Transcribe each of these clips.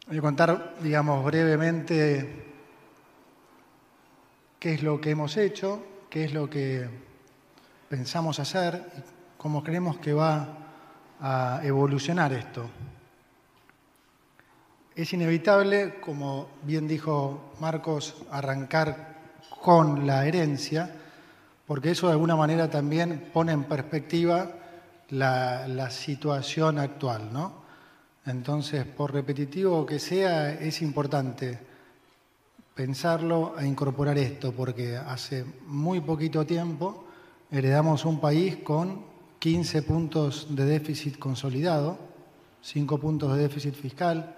Voy a contar, digamos, brevemente qué es lo que hemos hecho, qué es lo que pensamos hacer y cómo creemos que va a evolucionar esto. Es inevitable, como bien dijo Marcos, arrancar con la herencia, porque eso de alguna manera también pone en perspectiva la situación actual, ¿no? Entonces, por repetitivo que sea, es importante pensarlo e incorporar esto, porque hace muy poquito tiempo heredamos un país con 15 puntos de déficit consolidado, 5 puntos de déficit fiscal,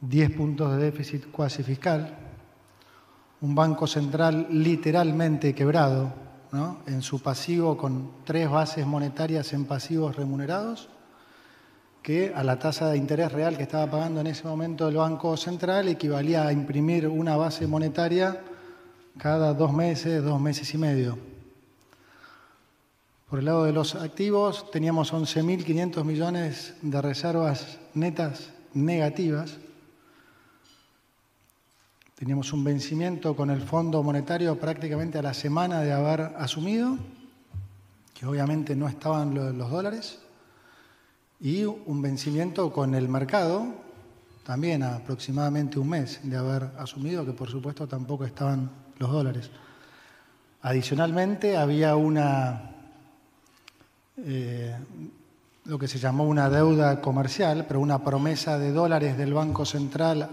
10 puntos de déficit cuasi fiscal, un banco central literalmente quebrado, ¿no?, en su pasivo con 3 bases monetarias en pasivos remunerados, que a la tasa de interés real que estaba pagando en ese momento el Banco Central equivalía a imprimir una base monetaria cada 2 meses y medio. Por el lado de los activos teníamos 11.500 millones de reservas netas negativas. Teníamos un vencimiento con el Fondo Monetario prácticamente a la semana de haber asumido, que obviamente no estaban los dólares, y un vencimiento con el mercado, también a aproximadamente un mes de haber asumido, que por supuesto tampoco estaban los dólares. Adicionalmente había lo que se llamó una deuda comercial, pero una promesa de dólares del Banco Central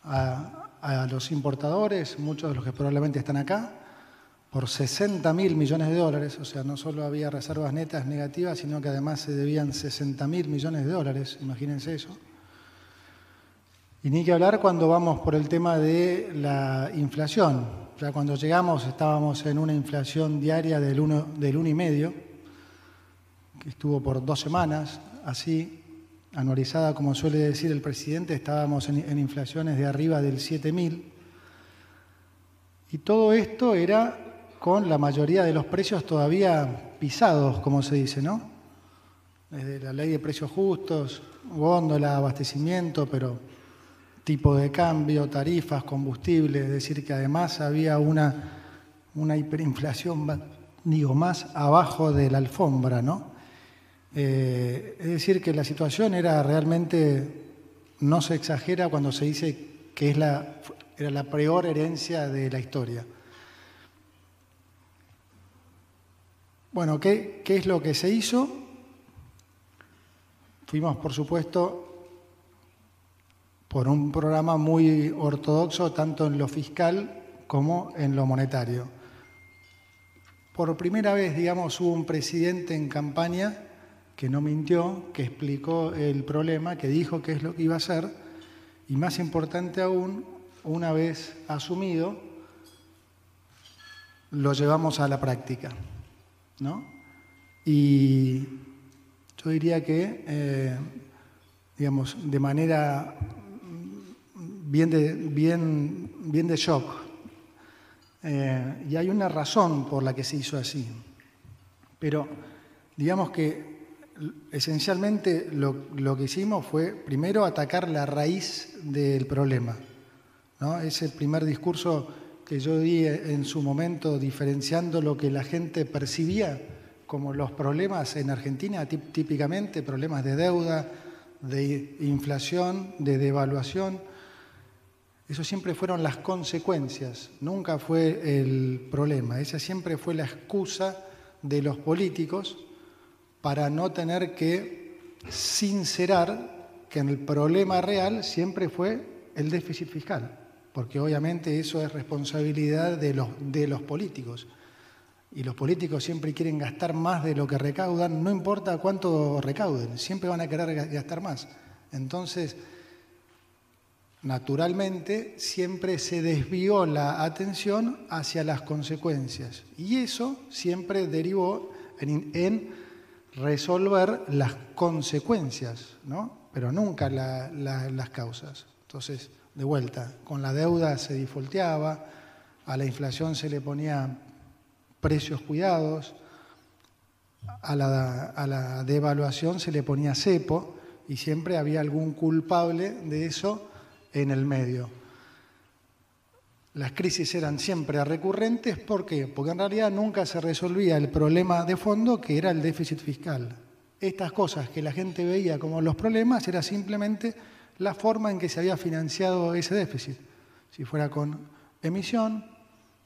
a los importadores, muchos de los que probablemente están acá, por 60.000 millones de dólares, o sea, no solo había reservas netas negativas, sino que además se debían 60.000 millones de dólares, imagínense eso. Y ni que hablar cuando vamos por el tema de la inflación. Ya cuando llegamos estábamos en una inflación diaria del 1,5, que estuvo por 2 semanas, así, anualizada, como suele decir el presidente, estábamos en inflaciones de arriba del 7.000. Y todo esto era con la mayoría de los precios todavía pisados, como se dice, ¿no? Desde la ley de precios justos, góndola, abastecimiento, pero tipo de cambio, tarifas, combustible, es decir, que además había una hiperinflación, digo, más abajo de la alfombra, ¿no? Es decir, que la situación era realmente, no se exagera cuando se dice que era la peor herencia de la historia. Bueno, ¿qué es lo que se hizo? Fuimos, por supuesto, por un programa muy ortodoxo, tanto en lo fiscal como en lo monetario. Por primera vez, digamos, hubo un presidente en campaña que no mintió, que explicó el problema, que dijo qué es lo que iba a hacer, y más importante aún, una vez asumido, lo llevamos a la práctica, ¿no? Y yo diría que, digamos, de manera bien de shock. Y hay una razón por la que se hizo así. Pero digamos que esencialmente lo que hicimos fue primero atacar la raíz del problema, ¿no? Ese primer discurso que yo di en su momento, diferenciando lo que la gente percibía como los problemas en Argentina, típicamente problemas de deuda, de inflación, de devaluación. Eso siempre fueron las consecuencias, nunca fue el problema. Esa siempre fue la excusa de los políticos para no tener que sincerar que el problema real siempre fue el déficit fiscal, porque obviamente eso es responsabilidad de los políticos. Y los políticos siempre quieren gastar más de lo que recaudan, no importa cuánto recauden, siempre van a querer gastar más. Entonces, naturalmente, siempre se desvió la atención hacia las consecuencias. Y eso siempre derivó en resolver las consecuencias, ¿no? Pero nunca las causas. Entonces, de vuelta, con la deuda se defaulteaba, a la inflación se le ponía precios cuidados, a la devaluación se le ponía cepo, y siempre había algún culpable de eso en el medio. Las crisis eran siempre recurrentes, ¿por qué? Porque en realidad nunca se resolvía el problema de fondo, que era el déficit fiscal. Estas cosas que la gente veía como los problemas era simplemente la forma en que se había financiado ese déficit. Si fuera con emisión,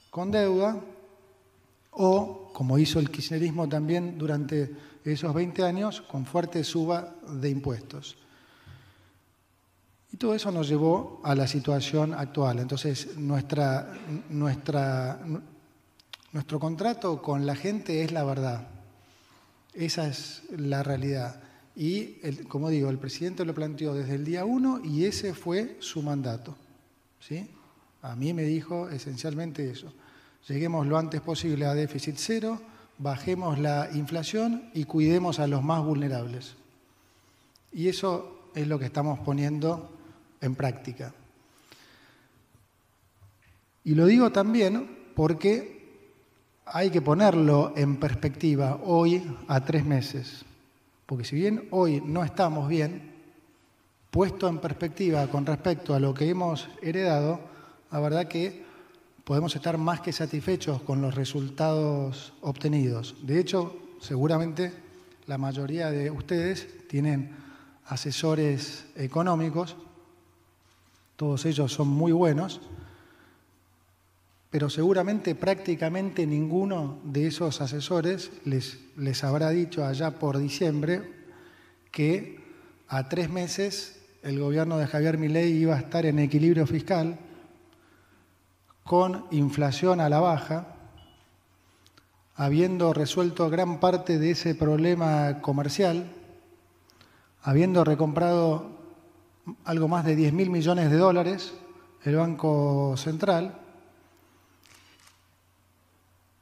con deuda, o, como hizo el kirchnerismo también durante esos 20 años, con fuerte suba de impuestos. Y todo eso nos llevó a la situación actual. Entonces, nuestro contrato con la gente es la verdad. Esa es la realidad. Y, como digo, el presidente lo planteó desde el día 1 y ese fue su mandato. ¿Sí? A mí me dijo esencialmente eso. Lleguemos lo antes posible a déficit cero, bajemos la inflación y cuidemos a los más vulnerables. Y eso es lo que estamos poniendo en práctica. Y lo digo también porque hay que ponerlo en perspectiva hoy a 3 meses. Porque si bien hoy no estamos bien, puesto en perspectiva con respecto a lo que hemos heredado, la verdad que podemos estar más que satisfechos con los resultados obtenidos. De hecho, seguramente la mayoría de ustedes tienen asesores económicos, todos ellos son muy buenos, pero seguramente prácticamente ninguno de esos asesores les habrá dicho allá por diciembre que a 3 meses el gobierno de Javier Milei iba a estar en equilibrio fiscal, con inflación a la baja, habiendo resuelto gran parte de ese problema comercial, habiendo recomprado algo más de 10.000 millones de dólares el Banco Central,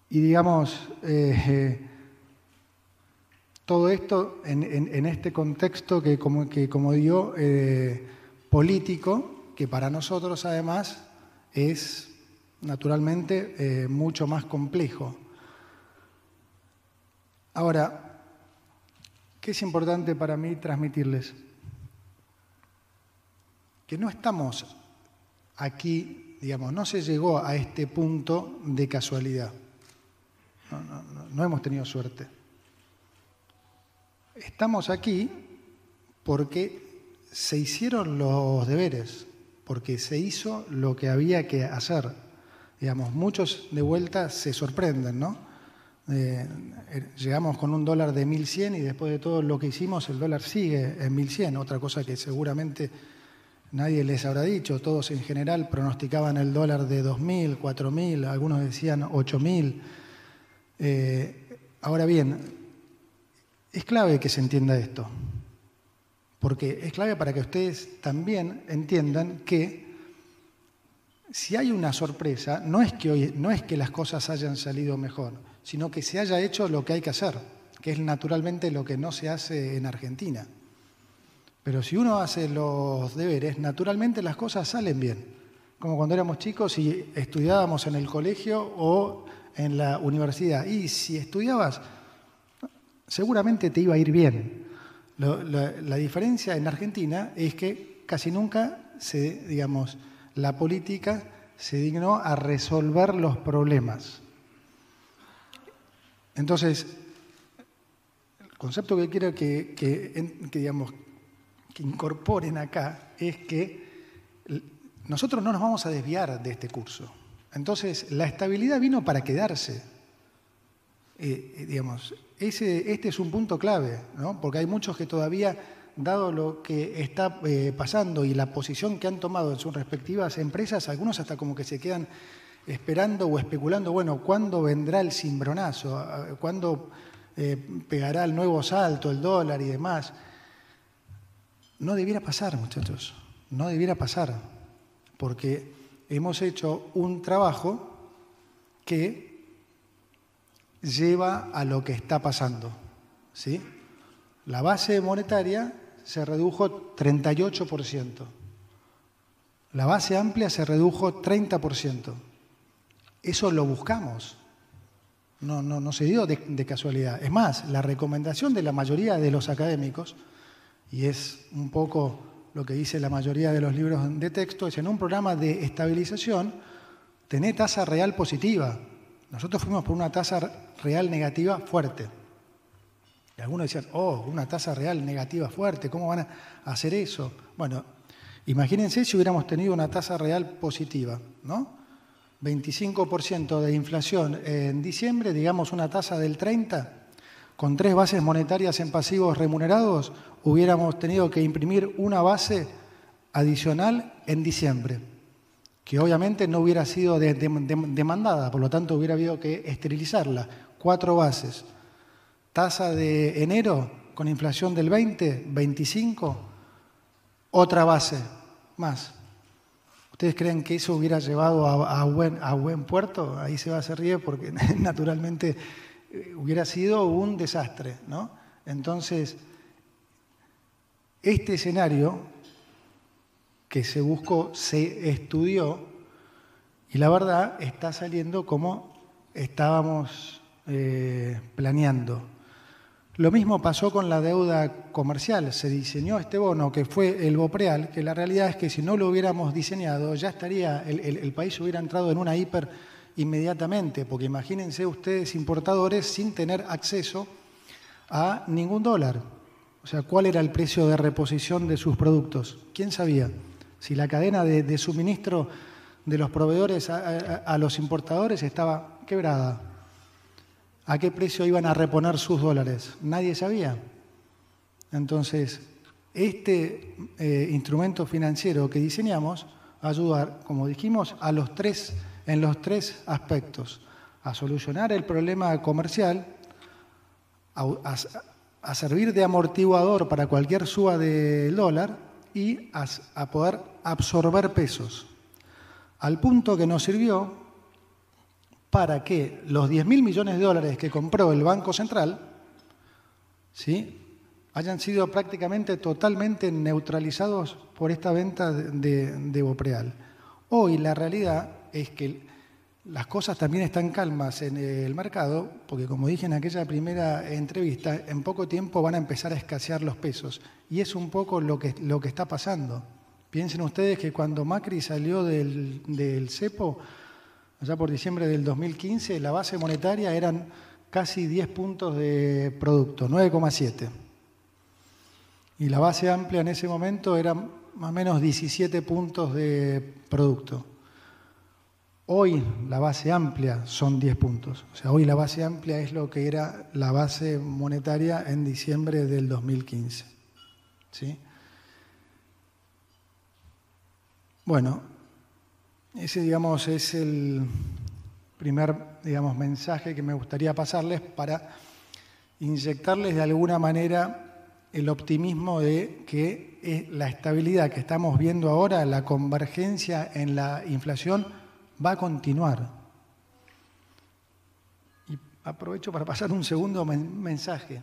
y digamos, todo esto en este contexto que como digo, político, que para nosotros además es naturalmente mucho más complejo. Ahora, ¿qué es importante para mí transmitirles? Que no estamos aquí, digamos, no se llegó a este punto de casualidad. No hemos tenido suerte. Estamos aquí porque se hicieron los deberes, porque se hizo lo que había que hacer. Digamos, muchos de vuelta se sorprenden, ¿no? Llegamos con un dólar de 1.100 y después de todo lo que hicimos el dólar sigue en 1.100, otra cosa que seguramente nadie les habrá dicho. Todos en general pronosticaban el dólar de 2.000, 4.000, algunos decían 8.000. Ahora bien, es clave que se entienda esto, porque es clave para que ustedes también entiendan que si hay una sorpresa, no es que las cosas hayan salido mejor, sino que se haya hecho lo que hay que hacer, que es naturalmente lo que no se hace en Argentina. Pero si uno hace los deberes, naturalmente las cosas salen bien. Como cuando éramos chicos y estudiábamos en el colegio o en la universidad. Y si estudiabas, seguramente te iba a ir bien. La diferencia en Argentina es que casi nunca la política se dignó a resolver los problemas. Entonces, el concepto que quiero que incorporen acá es que nosotros no nos vamos a desviar de este curso. Entonces, la estabilidad vino para quedarse. Este es un punto clave, ¿no? Porque hay muchos que todavía, dado lo que está pasando y la posición que han tomado en sus respectivas empresas, algunos hasta como que se quedan esperando o especulando, bueno, ¿cuándo vendrá el cimbronazo? ¿Cuándo pegará el nuevo salto, el dólar y demás? No debiera pasar, muchachos, no debiera pasar, porque hemos hecho un trabajo que lleva a lo que está pasando, ¿sí? La base monetaria se redujo 38%. La base amplia se redujo 30%. Eso lo buscamos. No se dio de casualidad. Es más, la recomendación de la mayoría de los académicos y es un poco lo que dice la mayoría de los libros de texto, es en un programa de estabilización, tener tasa real positiva. Nosotros fuimos por una tasa real negativa fuerte. Y algunos decían, una tasa real negativa fuerte, ¿cómo van a hacer eso? Bueno, imagínense si hubiéramos tenido una tasa real positiva, ¿no? 25% de inflación en diciembre, digamos una tasa del 30%, con 3 bases monetarias en pasivos remunerados, hubiéramos tenido que imprimir una base adicional en diciembre, que obviamente no hubiera sido demandada, por lo tanto hubiera habido que esterilizarla. 4 bases. Tasa de enero con inflación del 20, 25, otra base más. ¿Ustedes creen que eso hubiera llevado a buen puerto? Ahí se va a hacer ríe porque naturalmente hubiera sido un desastre, ¿no? Entonces, este escenario que se buscó, se estudió y la verdad está saliendo como estábamos planeando. Lo mismo pasó con la deuda comercial. Se diseñó este bono que fue el BOPREAL, que la realidad es que si no lo hubiéramos diseñado ya estaría, el país hubiera entrado en una hiper inmediatamente, porque imagínense ustedes importadores sin tener acceso a ningún dólar. O sea, ¿cuál era el precio de reposición de sus productos? ¿Quién sabía? Si la cadena de suministro de los proveedores a los importadores estaba quebrada. ¿A qué precio iban a reponer sus dólares? Nadie sabía. Entonces, este instrumento financiero que diseñamos va a ayudar, como dijimos, en los tres aspectos. A solucionar el problema comercial, a servir de amortiguador para cualquier suba del dólar y a poder absorber pesos. Al punto que nos sirvió para que los 10.000 millones de dólares que compró el Banco Central, ¿sí?, hayan sido prácticamente totalmente neutralizados por esta venta de BOPREAL. Hoy la realidad es que las cosas también están calmas en el mercado, porque como dije en aquella primera entrevista, en poco tiempo van a empezar a escasear los pesos. Y es un poco lo que está pasando. Piensen ustedes que cuando Macri salió del cepo, allá por diciembre del 2015, la base monetaria eran casi 10 puntos de producto, 9,7. Y la base amplia en ese momento era más o menos 17 puntos de producto. Hoy la base amplia son 10 puntos. O sea, hoy la base amplia es lo que era la base monetaria en diciembre del 2015. ¿Sí? Bueno, ese, digamos, es el primer, digamos, mensaje que me gustaría pasarles para inyectarles de alguna manera el optimismo de que la estabilidad que estamos viendo ahora, la convergencia en la inflación, va a continuar. Y aprovecho para pasar un segundo mensaje,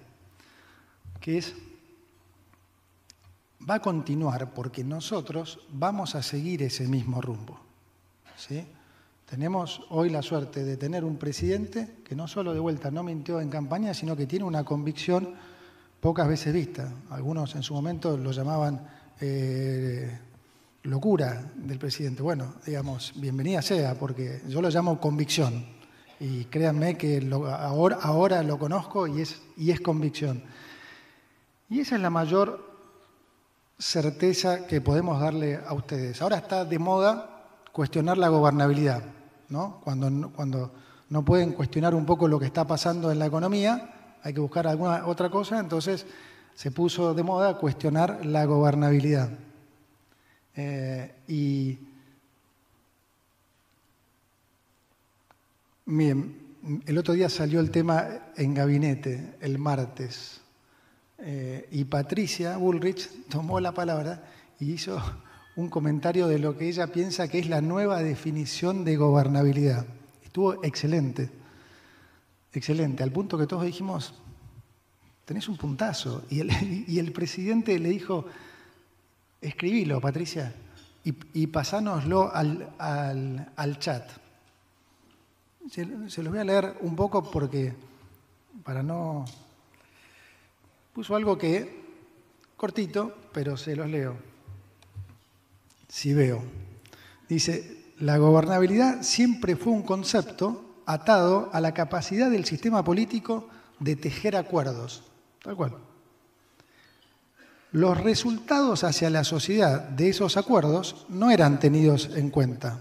que es, va a continuar porque nosotros vamos a seguir ese mismo rumbo. ¿Sí? Tenemos hoy la suerte de tener un presidente que no solo de vuelta no mintió en campaña, sino que tiene una convicción pocas veces vista. Algunos en su momento lo llamaban locura del presidente. Bueno, digamos, bienvenida sea, porque yo lo llamo convicción. Y créanme que ahora lo conozco y es convicción. Y esa es la mayor certeza que podemos darle a ustedes. Ahora está de moda cuestionar la gobernabilidad, ¿no? Cuando no pueden cuestionar un poco lo que está pasando en la economía, hay que buscar alguna otra cosa, entonces se puso de moda cuestionar la gobernabilidad. Y miren, el otro día salió el tema en gabinete, el martes, y Patricia Bullrich tomó la palabra y hizo un comentario de lo que ella piensa que es la nueva definición de gobernabilidad. Estuvo excelente, excelente, al punto que todos dijimos, tenés un puntazo. Y el presidente le dijo, escribilo, Patricia, y pasánoslo al chat. Se los voy a leer un poco porque, para no... Puso algo que cortito, pero se los leo. Si veo. Dice, la gobernabilidad siempre fue un concepto atado a la capacidad del sistema político de tejer acuerdos. Tal cual. Los resultados hacia la sociedad de esos acuerdos no eran tenidos en cuenta.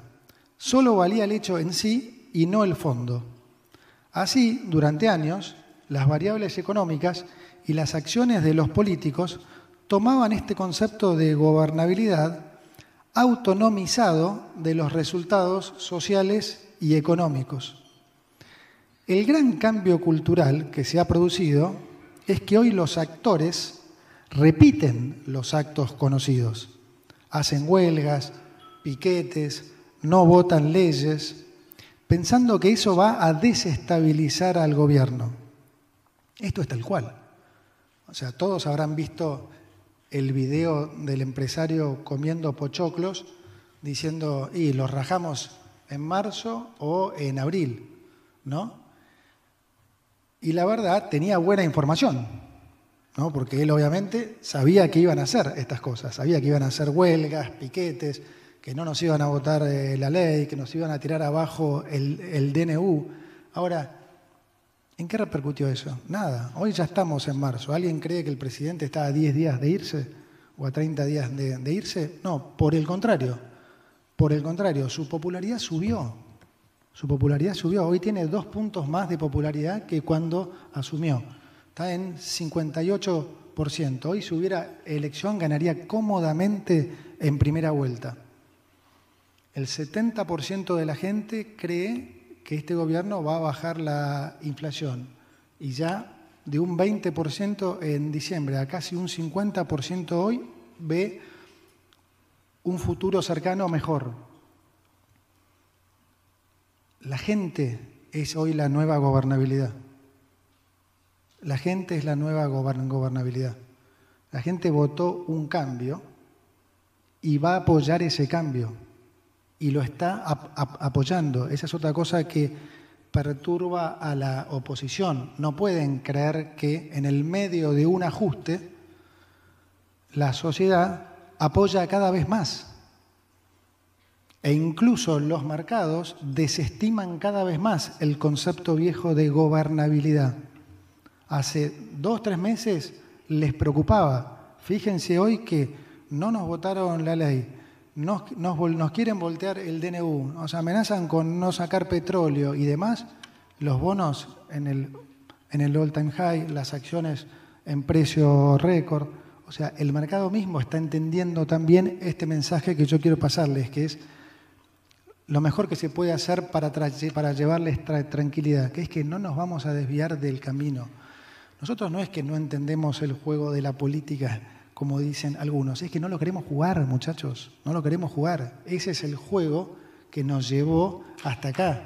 Solo valía el hecho en sí y no el fondo. Así, durante años, las variables económicas y las acciones de los políticos tomaban este concepto de gobernabilidad autonomizado de los resultados sociales y económicos. El gran cambio cultural que se ha producido es que hoy los actores repiten los actos conocidos. Hacen huelgas, piquetes, no votan leyes, pensando que eso va a desestabilizar al gobierno. Esto es tal cual. O sea, todos habrán visto el video del empresario comiendo pochoclos diciendo, y los rajamos en marzo o en abril, ¿no? Y la verdad, tenía buena información, ¿no? Porque él obviamente sabía que iban a hacer estas cosas, sabía que iban a hacer huelgas, piquetes, que no nos iban a votar la ley, que nos iban a tirar abajo el DNU. Ahora, ¿en qué repercutió eso? Nada. Hoy ya estamos en marzo. ¿Alguien cree que el presidente está a 10 días de irse o a 30 días de irse? No, por el contrario. Por el contrario, su popularidad subió. Su popularidad subió. Hoy tiene 2 puntos más de popularidad que cuando asumió. Está en 58%. Hoy, si hubiera elección, ganaría cómodamente en primera vuelta. El 70% de la gente cree que este gobierno va a bajar la inflación y ya de un 20% en diciembre a casi un 50% hoy ve un futuro cercano mejor. La gente es hoy la nueva gobernabilidad. La gente es la nueva gobernabilidad. La gente votó un cambio y va a apoyar ese cambio. Y lo está apoyando. Esa es otra cosa que perturba a la oposición. No pueden creer que en el medio de un ajuste la sociedad apoya cada vez más. E incluso los mercados desestiman cada vez más el concepto viejo de gobernabilidad. Hace 2 o 3 meses les preocupaba. Fíjense hoy que no nos votaron la ley. Nos quieren voltear el DNU, nos amenazan con no sacar petróleo y demás, los bonos en el all time high, las acciones en precio récord. O sea, el mercado mismo está entendiendo también este mensaje que yo quiero pasarles, que es lo mejor que se puede hacer para llevarles tranquilidad, que es que no nos vamos a desviar del camino. Nosotros no es que no entendemos el juego de la política, como dicen algunos, es que no lo queremos jugar, muchachos, no lo queremos jugar. Ese es el juego que nos llevó hasta acá.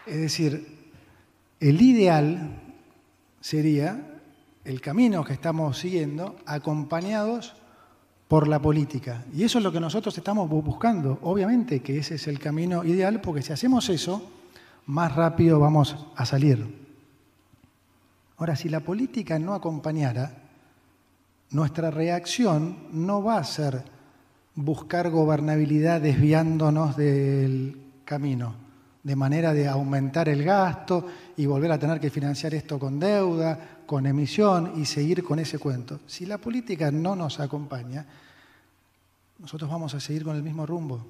Es decir, el ideal sería el camino que estamos siguiendo acompañados por la política. Y eso es lo que nosotros estamos buscando. Obviamente que ese es el camino ideal, porque si hacemos eso, más rápido vamos a salir. Ahora, si la política no acompañara, nuestra reacción no va a ser buscar gobernabilidad desviándonos del camino, de manera de aumentar el gasto y volver a tener que financiar esto con deuda, con emisión y seguir con ese cuento. Si la política no nos acompaña, nosotros vamos a seguir con el mismo rumbo.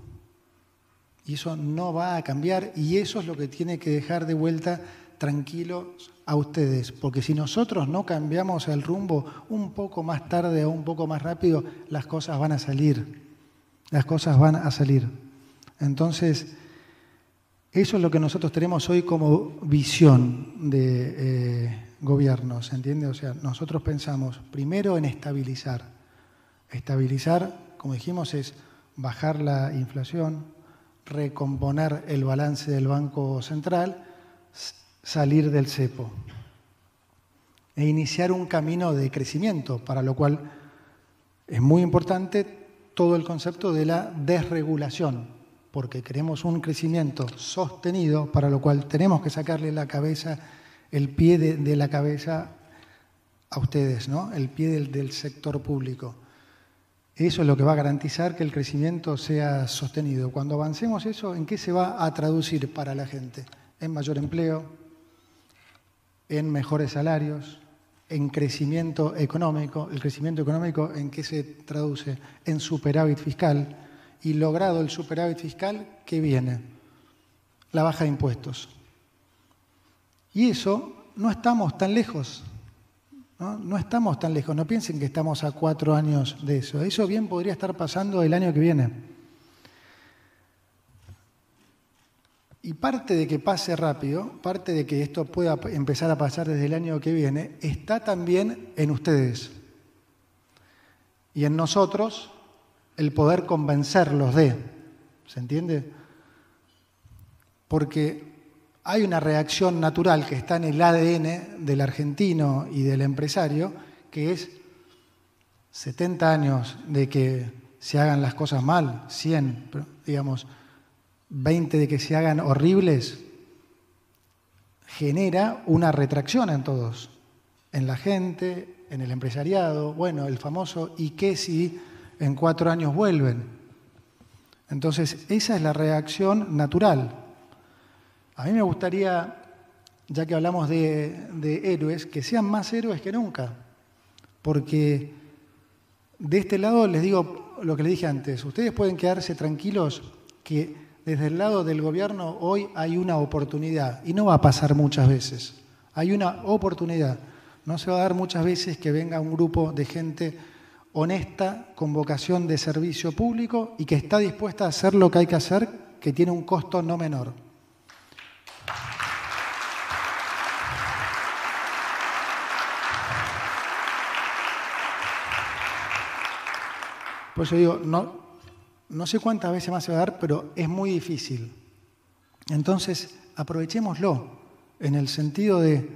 Y eso no va a cambiar y eso es lo que tiene que dejar de vuelta tranquilos a ustedes. Porque si nosotros no cambiamos el rumbo un poco más tarde o un poco más rápido, las cosas van a salir. Las cosas van a salir. Entonces, eso es lo que nosotros tenemos hoy como visión de gobierno, ¿se entiende? O sea, nosotros pensamos primero en estabilizar. Estabilizar, como dijimos, es bajar la inflación, recomponer el balance del Banco Central, salir del cepo e iniciar un camino de crecimiento, para lo cual es muy importante todo el concepto de la desregulación, porque queremos un crecimiento sostenido, para lo cual tenemos que sacarle la cabeza, el pie de la cabeza a ustedes, ¿no? El pie del sector público. Eso es lo que va a garantizar que el crecimiento sea sostenido. Cuando avancemos eso, ¿en qué se va a traducir para la gente? En mayor empleo, en mejores salarios, en crecimiento económico. ¿El crecimiento económico en qué se traduce? En superávit fiscal. Y logrado el superávit fiscal, ¿qué viene? La baja de impuestos. Y eso no estamos tan lejos. No estamos tan lejos, no piensen que estamos a 4 años de eso. Eso bien podría estar pasando el año que viene. Y parte de que pase rápido, parte de que esto pueda empezar a pasar desde el año que viene, está también en ustedes. Y en nosotros el poder convencerlos de. ¿Se entiende? Porque hay una reacción natural que está en el ADN del argentino y del empresario, que es 70 años de que se hagan las cosas mal, 100, digamos, 20 de que se hagan horribles, genera una retracción en todos, en la gente, en el empresariado, bueno, el famoso ¿y qué si en 4 años vuelven? Entonces, esa es la reacción natural. A mí me gustaría, ya que hablamos de héroes, que sean más héroes que nunca. Porque de este lado les digo lo que les dije antes. Ustedes pueden quedarse tranquilos que desde el lado del gobierno hoy hay una oportunidad. Y no va a pasar muchas veces. Hay una oportunidad. No se va a dar muchas veces que venga un grupo de gente honesta, con vocación de servicio público y que está dispuesta a hacer lo que hay que hacer, que tiene un costo no menor. Por eso digo, no sé cuántas veces más se va a dar, pero es muy difícil. Entonces, aprovechémoslo en el sentido de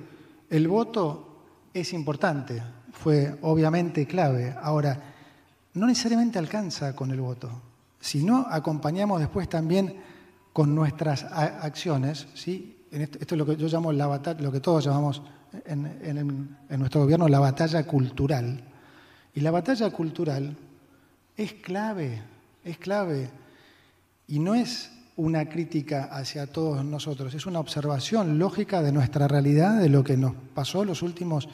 el voto es importante, fue obviamente clave. Ahora, no necesariamente alcanza con el voto. Si no acompañamos después también con nuestras acciones, ¿sí? Esto es lo que yo llamo la batalla, lo que todos llamamos en nuestro gobierno la batalla cultural. Y la batalla cultural es clave, y no es una crítica hacia todos nosotros, es una observación lógica de nuestra realidad, de lo que nos pasó los últimos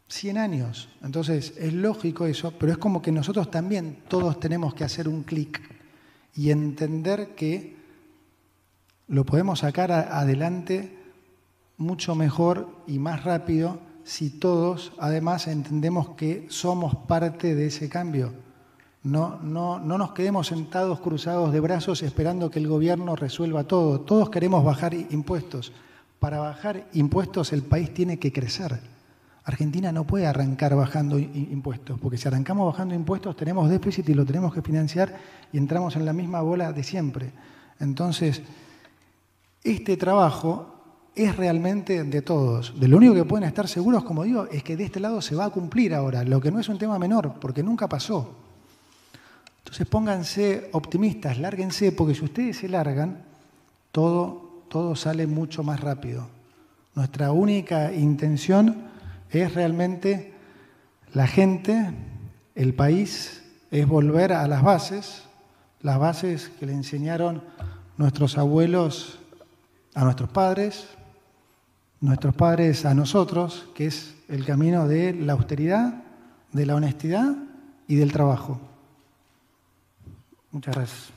100 años. Entonces, es lógico eso, pero es como que nosotros también todos tenemos que hacer un clic y entender que lo podemos sacar adelante mucho mejor y más rápido si todos, además, entendemos que somos parte de ese cambio. No nos quedemos sentados cruzados de brazos esperando que el gobierno resuelva todo. Todos queremos bajar impuestos. Para bajar impuestos el país tiene que crecer. Argentina no puede arrancar bajando impuestos, porque si arrancamos bajando impuestos tenemos déficit y lo tenemos que financiar y entramos en la misma bola de siempre. Entonces, este trabajo es realmente de todos. De lo único que pueden estar seguros, como digo, es que de este lado se va a cumplir ahora, lo que no es un tema menor, porque nunca pasó. Entonces pónganse optimistas, lárguense, porque si ustedes se largan, todo sale mucho más rápido. Nuestra única intención es realmente la gente, el país, es volver a las bases que le enseñaron nuestros abuelos a nuestros padres a nosotros, que es el camino de la austeridad, de la honestidad y del trabajo. Muchas gracias.